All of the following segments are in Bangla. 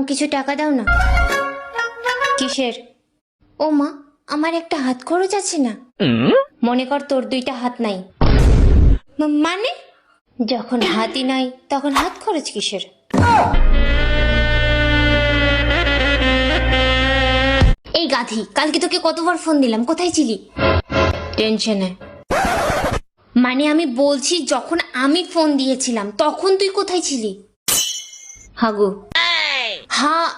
কিছু টাকা দাও না। কিসের? ও মা, আমার একটা হাত খরচ আছে না। মনে কর তোর দুইটা হাত নাই। মানে যখন হাতই নাই তখন হাত খরচ কিসের? এই গাধি, কালকে তোকে কতবার ফোন দিলাম, কোথায় ছিলি? টেনশনে। মানে আমি বলছি যখন আমি ফোন দিয়েছিলাম তখন তুই কোথায় ছিলি? হাগু হ্যাঁ,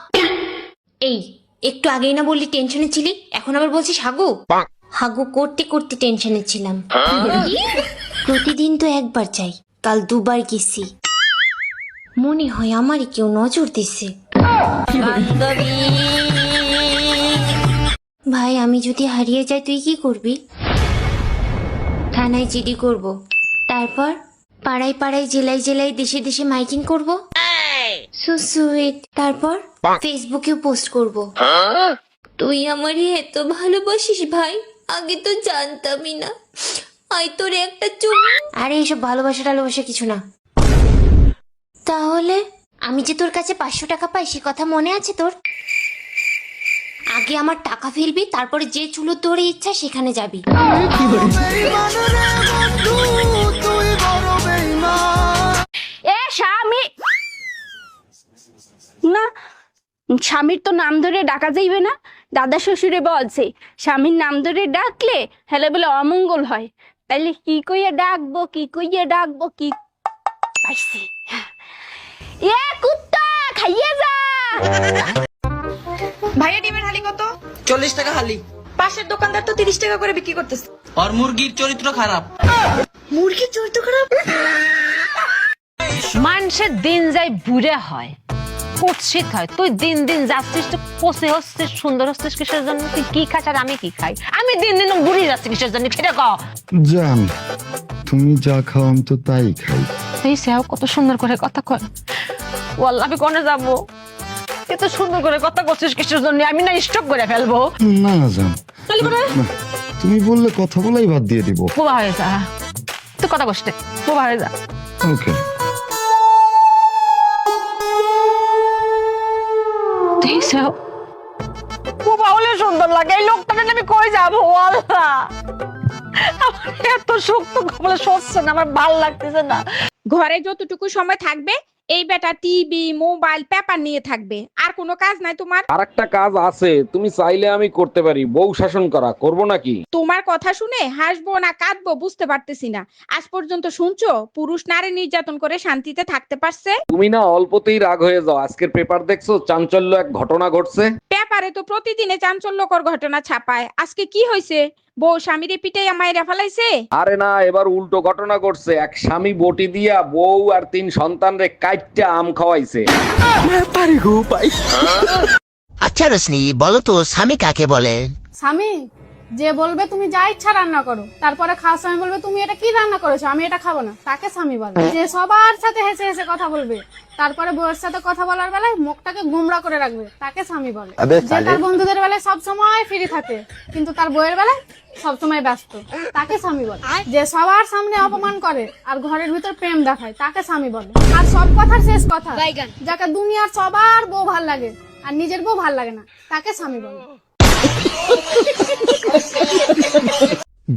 এই একটু আগেই না বললি টেনশনে ছিলি, এখন আবার বলছিস হাগু? হাগু করতে করতে টেনশনে ছিলাম। প্রতিদিন তো একবার চাই, কাল দুবার গেছি। মনে হয় আমারই কেউ নজর দিচ্ছে। ভাই, আমি যদি হারিয়ে যাই তুই কি করবি? থানায় জিডি করব, তারপর পাড়ায় পাড়ায় জেলায় জেলায় দেশে দেশে মাইকিং করব। So sweet. তারপর ফেসবুকেও পোস্ট করব। তুই আমারই এত ভালোবাসিস ভাই, আগে তো জানতামই না। আই তোরে একটা চুম। আরে এইসব ভালোবাসা টালোবাসা কিছু না। তাহলে আমি যে তোর কাছে 500 টাকা পাই সে কথা মনে আছে তোর? আগে আমার টাকা ফেলবি, তারপরে যে চুলো তোর ইচ্ছা সেখানে যাবি। এ স্বামী না, স্বামীর তো নাম ধরে ডাকা যাইবে না। দাদা শ্বশুরে বলছে স্বামীর নাম ধরে ডাকলে হেলে বলে অমঙ্গল হয়। তাইলে কি কইয়া ডাকবো, কি কইয়া ডাকবো, কি পাইছি? এ কুত্তা খাইয়ে যা। ভাইয়া ডিমের হালি কত? 40 টাকা হালি। পাশের দোকানদার তো 30 টাকা করে বিক্রি করতেছে। আর মুরগির চরিত্র খারাপ। মুরগির চরিত্র খারাপ? মানুষের দিন যাই বুড়ে হয়, কুৎসিত হয়। তুই দিন দিন যাচ্ছিস তো পচে হচ্ছিস, সুন্দর হচ্ছিস কিসের জন্য? তুই কি খাস আর আমি কি খাই? আমি দিন দিন বুড়ি যাচ্ছি কিসের জন্য? সেটা কও। জান, তুমি যা খাও আমি তো তাই খাই। এই সেও কত সুন্দর করে কথা কয়। ওয়াল্লাহ আমি কোনে যাবো? এত সুন্দর করে কথা করছিস কিসের জন্য? আমি না স্টপ করে ফেলবো। না না জান, না, তুমি বললে কথা বলাই বাদ দিয়ে দিব। বোবা হয়ে যা, তুই কথা কষ্ট বোবা হয়ে যা। ওকে। বোবা হলে সুন্দর লাগে। এই লোকটাকে আমি কই যাবো? আল্লাহ, আমার এত শক্ত কপালে সরছে না, আমার ভাল লাগতেছে না। ঘরে যতটুকু সময় থাকবে এই বেটা টিভি মোবাইল পেপার নিয়ে থাকবে, আর কোনো কাজ নাই তোমার? আরেকটা কাজ আছে, তুমি চাইলে আমি করতে পারি। বউ শাসন করা, করব নাকি? তোমার কথা শুনে হাসবো না কাঁদবো বুঝতে পারতেছি না। আজ পর্যন্ত শুনছো পুরুষ নারী নির্যাতন করে শান্তিতে থাকতে পারছে? তুমি না অল্পতেই রাগ হয়ে যাও। আজকের পেপার দেখছো? চাঞ্চল্য এক ঘটনা ঘটছে। পেপারে তো প্রতিদিনে চাঞ্চল্যকর ঘটনা ছাপায়, আজকে কি হয়েছে? বউ স্বামীর পিটাইয়া মাইরা ফেলাইছে? আরে না, এবার উল্টো ঘটনা ঘটছে। এক স্বামী বটি দিয়া বউ আর 3 সন্তানরে কাইটটা আম খাওয়াইছে। আচ্ছা রশ্মি, বলো তো স্বামী কাকে বলে? স্বামী যে বলবে তুমি যা ইচ্ছা রান্না করো, তারপরে খাওয়ার সময় বলবে তুমি এটা কি রান্না করেছো, আমি এটা খাবো না, তাকে স্বামী বলে। যে সবার সাথে হেসে হেসে কথা বলবে, তারপরে বউয়ের সাথে কথা বলার বেলায় মুখটাকে গোমড়া করে রাখবে, তাকে স্বামী বলে। যে তার বন্ধুদের বেলায় সব সময় ফ্রি থাকে কিন্তু তার বউয়ের বেলায় সবসময় ব্যস্ত, তাকে স্বামী বলে। যে সবার সামনে অপমান করে আর ঘরের ভিতর প্রেম দেখায়, তাকে স্বামী বলে। আর সব কথার শেষ কথা, যাকে দুনিয়ার সবার বউ ভাল লাগে আর নিজের বউ ভাল লাগে না, তাকে স্বামী বলে।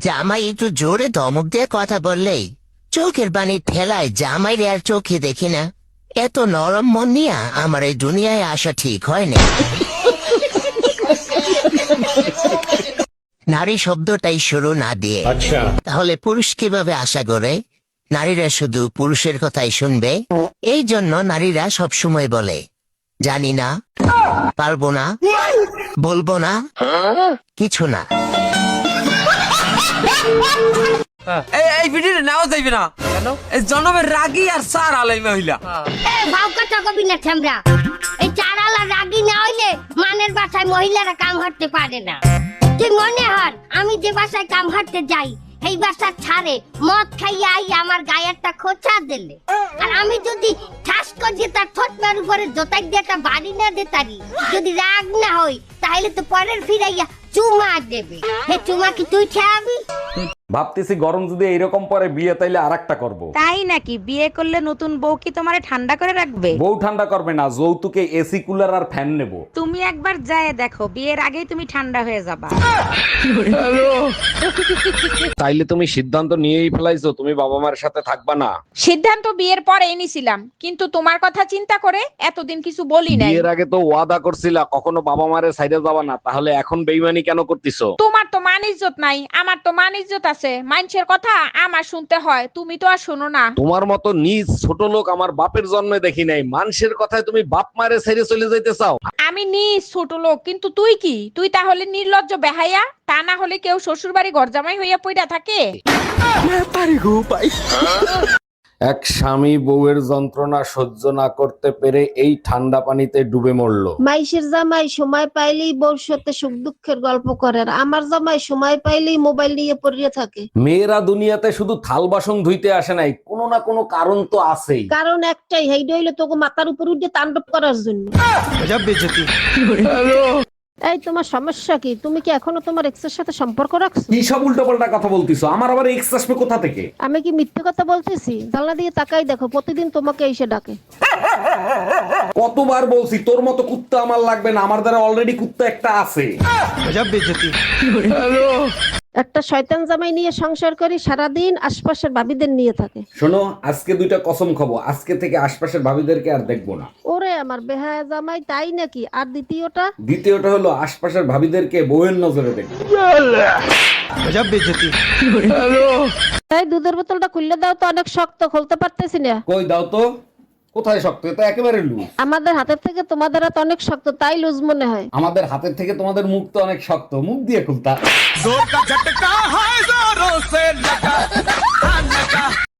জামাই একটু জোরে ধমক দিয়ে কথা বললেই চোখের পানি ঠেলায় জামাইরে আর চোখে দেখি না। এত নরম মন নিয়ে আমার এই দুনিয়ায় আসা ঠিক হয় না। নারী শব্দটাই শুরু না দিয়ে তাহলে পুরুষ কিভাবে আশা করে? নারীরা শুধু পুরুষের কথাই শুনবে। এই জন্য নারীরা সবসময় বলে জানি না, পারবো না, বলবো না, কিছু না। এই ভিডিওটা নাও যাইবে না কেন? এই জনমের রাগী আর সার আলাই মহিলা। এই চারালা রাগি না হইলে মানের বাসায় মহিলারা কাম হাঁটতে পারে না। তুই মনে হর আমি যে বাসায় কাম হাঁটতে যাই এই বাসা ছাড়ে মদ খাইয়া আই আমার গায়ে একটা খোঁচা দিলে, আর আমি যদি ঠাস করে তার ঠোঁটের উপরে জোতাই দিয়ে একটা বাড়ি না দিতারি, যদি রাগ না হই তাহলে তো পরের ফিরাইয়া চুমা দেবে। হে চুমা কি তুই খাবি? ভাবতেছি গরম যদি এইরকম পরে বিয়ে তাইলে আরেকটা করব। তাই নাকি? বিয়ে করলে নতুন বউ কি তোমারে ঠান্ডা করে রাখবে? বউ ঠান্ডা করবে না, যৌতুকে এসি কুলার আর ফ্যান নেব। তুমি একবার যায় দেখো, বিয়ের আগেই তুমি ঠান্ডা হয়ে যাবা। তাইলে তুমি সিদ্ধান্ত নিয়েই ফেলাইছো তুমি বাবা মার সাথে থাকবা না? সিদ্ধান্ত বিয়ের পরেই নিছিলাম, কিন্তু তোমার কথা চিন্তা করে এতদিন কিছু বলি নাই। বিয়ের আগে তো ওয়াদা করছিলা কখনো বাবা মারে সাইডে যাবা না, তাহলে এখন বেইমানি কেন করতেছো? তোমার তো মান ইজ্জত নাই, আমার তো মান ইজ্জত আছে। মানুষের কথা আমার শুনতে হয়, তুমি তো আর শোনো না। তোমার মতো নিজ ছোট লোক আমার বাপের জন্মে দেখি নাই, মানুষের কথায় তুমি বাপ মারে ছেড়ে চলে যাইতে চাও? আমি নিজ ছোট লোক, কিন্তু তুই কি? তুই তাহলে নির্লজ্জ বেহাইয়া। তা না হলে কেউ শ্বশুর বাড়ি ঘর জামাই হইয়া পইড়া থাকে? এক স্বামী বউয়ের যন্ত্রণা সহ্য না করতে পেরে এই ঠান্ডা পানিতে ডুবে মরলো। মাইশের জামাই সময় পাইলেই বউর সাথে সুখ দুঃখের গল্প করে, আর আমার জামাই সময় পাইলেই মোবাইল নিয়ে পড়িয়ে থাকে। মেয়েরা দুনিয়াতে শুধু থাল বাসন ধুইতে আসে নাই, কোনো না কোনো কারণ তো আছেই। কারণ একটাই, হেইডা হইলো তোকে মাথার উপর উঠে তাণ্ডব করার জন্য। এই তোমার সমস্যা কি? তুমি কি এখনো তোমার এক্সের সাথে সম্পর্ক রাখছো? কি সব উল্টোপাল্টা কথা বলতিছো? আমার আবার এক্স আসবে কোথা থেকে? আমি কি মিথ্যে কথা বলতেছি? জানলা দিয়ে তাকাই দেখো, প্রতিদিন তোমাকে এসে ডাকে। কতবার বলছি তোর মতো কুত্তা আমার লাগবে না, আমার দ্বারা অলরেডি কুত্তা একটা আছে। একটা শয়তান জামাই নিয়ে সংসার করি, সারাদিন আশপাশের ভাবিদের নিয়ে থাকে। শোনো, আজকে দুইটা কসম খাবো, আজকে থেকে আশপাশের ভাবিদেরকে আর দেখবো না। ওরে আমার বেহায়া জামাই, তাই নাকি? আর দ্বিতীয়টা? দ্বিতীয়টা হলো আশপাশের ভাবিদেরকে বউয়ের নজরে দেখবো। এই দুধের বোতলটা খুললে দাও তো, অনেক শক্ত, খুলতে পারতেছি না। কই দাও তো। কোথায় শক্ত? এটা একেবারে লুজ। আমাদের হাতের থেকে তোমাদের হাত অনেক শক্ত, তাই লুজ মনে হয়। আমাদের হাতের থেকে তোমাদের মুখ তো অনেক শক্ত, মুখ দিয়ে খুলতা।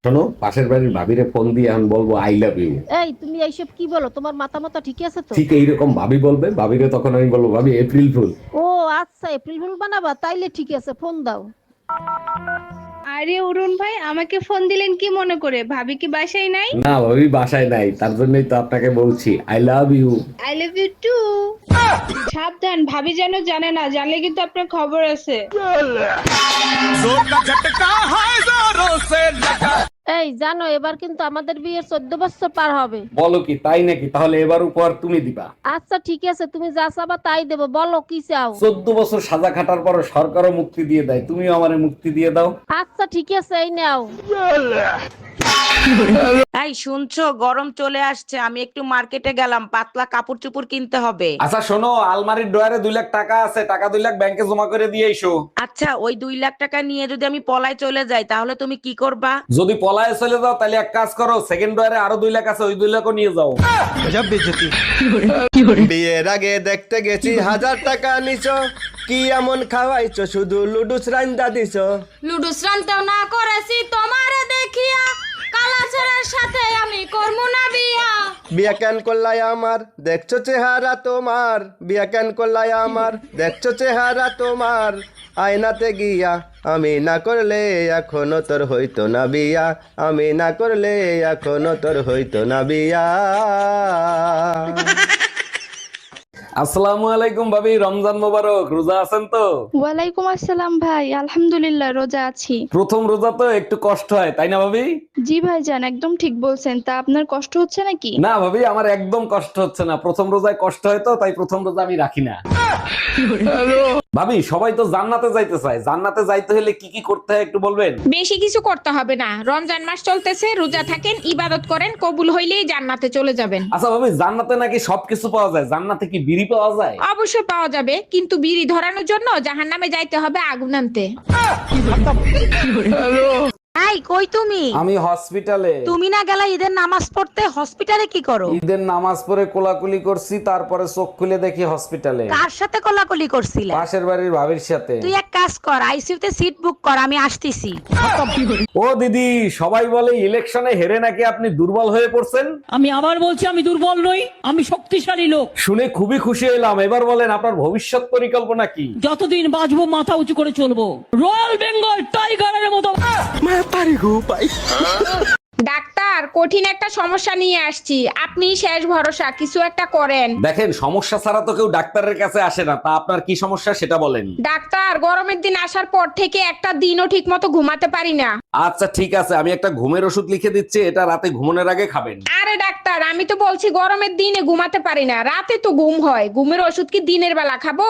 শোনো, পাশের বাড়ির ভাবিরে ফোন দিয়ে আমি বলবো আই লাভ ইউ। এই তুমি এইসব কি বলো? তোমার মাথা ঠিক আছে তো? ঠিক এইরকম ভাবি বলবে, ভাবিরে তখন আমি বলবো ভাবি এপ্রিল ফুল। ও আচ্ছা, এপ্রিল ফুল বানাবা? তাইলে ঠিক আছে, ফোন দাও। আরে অরুণ ভাই, আমাকে ফোন দিলেন কি মনে করে? ভাবি কি বাসায় নাই? না, ভাবি বাসায় নাই, তার জন্যই তো আপনাকে বলছি I love you. I love you too. সাবধান, ভাবি যেন জানে না, জানলে কিন্তু আপনার খবর আছে। এই জানো, এবার কিন্তু আমাদের বিয়ের 14 বছর পার হবে। বলো কি, তাই নাকি? তাহলে এবার উপহার তুমি দিবা। আচ্ছা ঠিক আছে, তুমি যা চাবা তাই দেবো, বলো কি চাও। 14 বছর সাজা খাটার পর সরকারও মুক্তি দিয়ে দেয়, তুমিও আমারে মুক্তি দিয়ে দাও। আচ্ছা ঠিক আছে, এই নাও। এই শুনছো, গরম চলে আসছে, আমি একটু মার্কেটে গেলাম, পাতলা কাপড় চোপড় কিনতে হবে। আচ্ছা শোনো, আলমারির ড্রয়ারে 2 লাখ টাকা আছে, টাকা 2 লাখ ব্যাংকে জমা করে দিয়ে এসো। আচ্ছা, ওই 2 লাখ টাকা নিয়ে যদি আমি পলায় চলে যাই, তাহলে তুমি কি করবা? যদি পলায়ে চলে যাও তাহলে এক কাজ করো, সেকেন্ড ড্রয়ারে আরো 2 লাখ আছে, ওই 2 লাখও নিয়ে যাও। বিয়ের আগে দেখতে গেছি 1000 টাকা নিছো, কি এমন খাওয়াইছো, শুধু লুডুস রান্দা দিছো। লুডুস রানতেও না করেছি তোমারে দেখিয়া, কালাচরের সাথে আমি করবো না বিয়া। বিয়া কেন করলাই আমার, দেখছো চেহারা তোমার, বিয়া কেন করলাই আমার, দেখছো চেহারা তোমার, আয়নাতে গিয়া আমি না করলে এখনো তোর হইতো না বিয়া, আমি না করলে এখনো তোর হইতো না বিয়া। আসসালামু আলাইকুম ভাবি, রমজান মোবারক। রোজা আছেন তো? ওয়ালাইকুম আসসালাম ভাই, আলহামদুলিল্লাহ রোজা আছি। প্রথম রোজা তো একটু কষ্ট হয়, তাই না ভাবি? জি ভাইজান, একদম ঠিক বলছেন। তা আপনার কষ্ট হচ্ছে নাকি? না ভাবি, আমার একদম কষ্ট হচ্ছে না। প্রথম রোজায় কষ্ট হয় তো, তাই প্রথম রোজা আমি রাখি না। ভাবি, সবাই তো জান্নাতে যাইতে চায়, জান্নাতে যাইতে হলে কি কি করতে হয় একটু বলবেন? বেশি কিছু করতে হবে না, রমজান মাস চলতেছে, রোজা থাকেন, ইবাদত করেন, কবুল হইলেই জান্নাতে চলে যাবেন। আচ্ছা ভাবি, জান্নাতে নাকি সবকিছু পাওয়া যায়, জান্নাতে কি বিড়ি পাওয়া যায়? অবশ্যই পাওয়া যাবে, কিন্তু বিড়ি ধরানোর জন্য জাহান্নামে যাইতে হবে আগুন আনতে। এই কই তুমি? আমি হসপিটালে। তুমি না গেলা ঈদের নামাজ পড়তে? হসপিটালে কি করো? ঈদের নামাজ পড়ে কোলাকুলি করছি, তারপরে চোখ খুলে দেখি হসপিটালে। কার সাথে কোলাকুলি করছিলে? পাশের বাড়ির ভাবির সাথে। তুই এক কাজ কর, আইসিইউতে সিট বুক কর, আমি আসতেছি। ও দিদি, সবাই বলে ইলেকশনে হেরে নাকি আপনি দুর্বল হয়ে পড়ছেন। আমি আবার বলছি, আমি দুর্বল নই, আমি শক্তিশালী লোক। শুনে খুবই খুশি হলাম। এবার বলেন আপনার ভবিষ্যৎ পরিকল্পনা কি? যতদিন বাঁচবো মাথা উঁচু করে চলবো, রয়্যাল বেঙ্গল টাইগারের মতো। ডাক্তার কঠিন একটা সমস্যা নিয়ে আসছি, আপনি শেষ ভরসা, কিছু একটা করেন। দেখেন সমস্যা ছাড়া তো কেউ ডাক্তারের কাছে আসে না, তা আপনার কি সমস্যা সেটা বলেন। ডাক্তার গরমের দিন আসার পর থেকে একটা দিনও ঠিক মতো ঘুমাতে পারি না। আচ্ছা ঠিক আছে, আমি একটা ঘুমের ওষুধ লিখে দিচ্ছি, এটা রাতে ঘুমানোর আগে খাবেন। আরে ডাক্তার আমি তো বলছি গরমের দিনে ঘুমাতে পারি না, রাতে তো ঘুম হয়, ঘুমের ওষুধ কি দিনের বেলা খাবো?